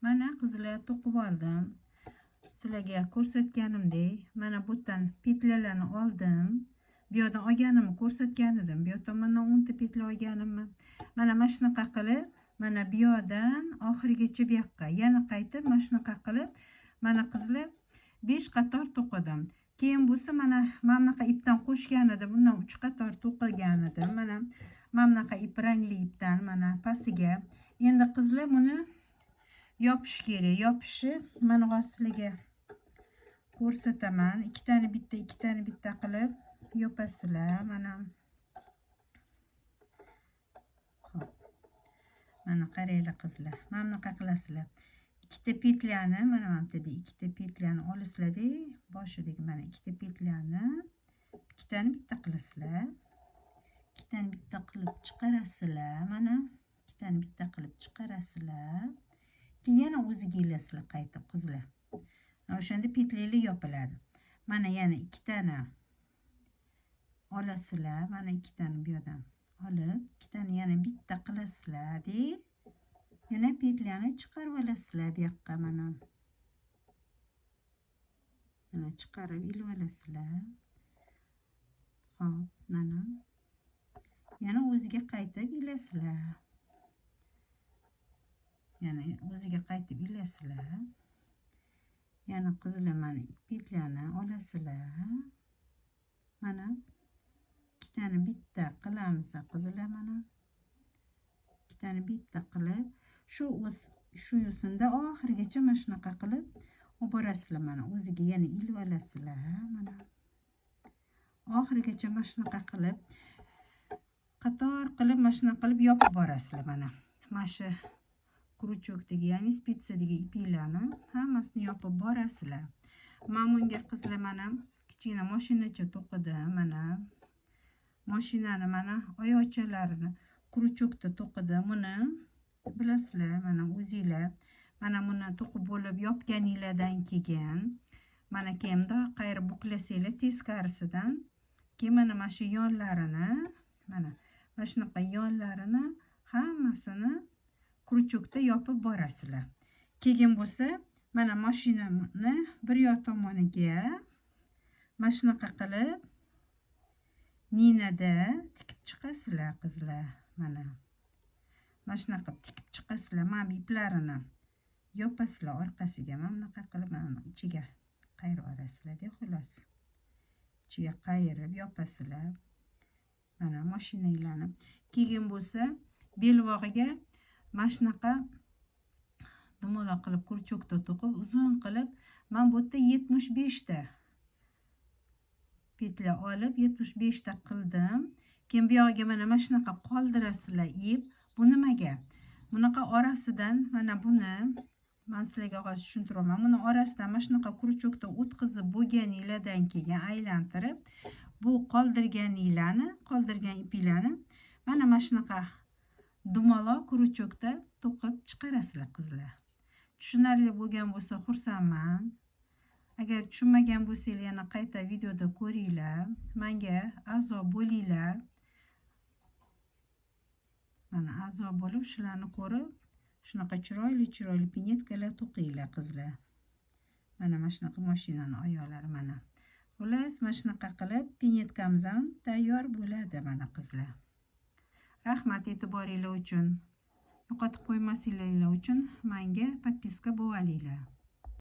Mana qizlar to'qib oldim. Sizlarga ko'rsatganimdek, mana bu yerdan petlalarni oldim. Bu yerdan olganimni ko'rsatgan edim. Bu yerdan mana 10 ta petla olganimni. Mana shunaqa qilib, mana bu yerdan oxirigacha bu yoqqa yana qaytib mana shunaqa qilib, mana qizlar 5 qator to'qidim. Keyin bo'lsa mana bunaqa ipdan qo'shgan edim. Bundan 3 qator to'qigan edim. Mana bunaqa ip rangli ipdan mana pastiga. Endi qizlar buni yopish kerak. Yopishi mana sizlarga ko'rsataman. Ikkitani bitta qilib yopasizlar. Mana qaranglar qizlar. Mana bunaqa qilasizlar. Ikkita petlani mana bunday ikkita petlani olasizlar-da, boshidagi mana ikkita petlani ikkitani bitta qilasizlar. Ikkitani bitta qilib chiqarasizlar. Mana ikkitani bitta qilib chiqarasizlar. Keyin yana o'ziga ilasizlar qaytib qizlar. O'shanda petlalar yopiladi. Mana yana ikkitani olasizlar. Mana ikkitani bu yerdan olib, ikkitani yana bitta qilasizlar-da. Yana petlani chiqarib olasizlar bu yoqqa mana. Mana chiqarib ilib olasizlar. Xo'p, mana. Yana o'ziga qaytib ilasizlar. Yana o'ziga qaytib ilasizlar. Yana qizlar mana petlani olasizlar. Mana ikkitani bitta qilamiz qizlar mana. Ikkitani bitta qilib shu yo'sinda oxirigacha mana shunaqa qilib olib borasizlar. Mana o'ziga yana ilib olasizlar. Mana oxirigacha mana shunaqa qilib qator qilib mana shunaqa qilib yopib borasizlar. Mana shu krючокdagi, ya'ni spitsadagi iplarni hammasini yopib borasizlar. Men bunga qizlar mana kichkina mashinacha to'qidim. Mana mashinani mana oyoqchalarini krючокda to'qidim. Buni bilasizlar, mana o'zinglar mana buni to'qib bo'lib yopganinglardan keyin mana keyin bundoq qayirib buklasanglar teskarisidan, keyin mana shu yonlarini mana shunaqa yonlarini hammasini krючокda yopib borasizlar. Keyin bo'lsa mana mashinani bir yoq tomoniga mana shunaqa qilib ninada tikib chiqasizlar qizlar. Mana shunaqa tikib chiqasizlar. Mana iplarini yopasizlar orqasiga. Mana bunaqa qilib mana ichiga qayirib olasizlar-da, xolos. Ichiga qayirib yopasizlar. Mana mashinanglarni. Keyin bo'lsa belbog'iga mana shunaqa dumaloq qilib krючокda to'qib uzun qilib men bu yerda 75 ta petla olib 75 ta qildim. Keyin bu yoqqa mana shunaqa qoldirasizlar ip. Bu nimaga? Bunaqa orasidan mana buni men sizlarga hozir tushuntiraman. Buni orasidan mana shunaqa krючокda o'tkazib bo'lganinglardan keyin aylantirib, bu qoldirgan iplarni mana shunaqa dumaloq krючокda to'qib chiqarasizlar qizlar. Tushunarli bo'lgan bo'lsa xursandman. Agar tushunmagan bo'lsangiz yana qayta videoda ko'ringlar. Menga a'zo bo'linglar. Mana a'zo bo'lib shularni ko'rib, shunaqa chiroyli pinetkalar to'qinglar qizlar. Mana shunaqa mashinani oyoqlari mana. Xullas, mana shunaqa qilib pinetkamiz ham tayyor bo'ladi mana qizlar. Rahmat e'tiboringlar uchun. Yo'qotib qo'ymasinglar uchun menga podpiska bo'linglar.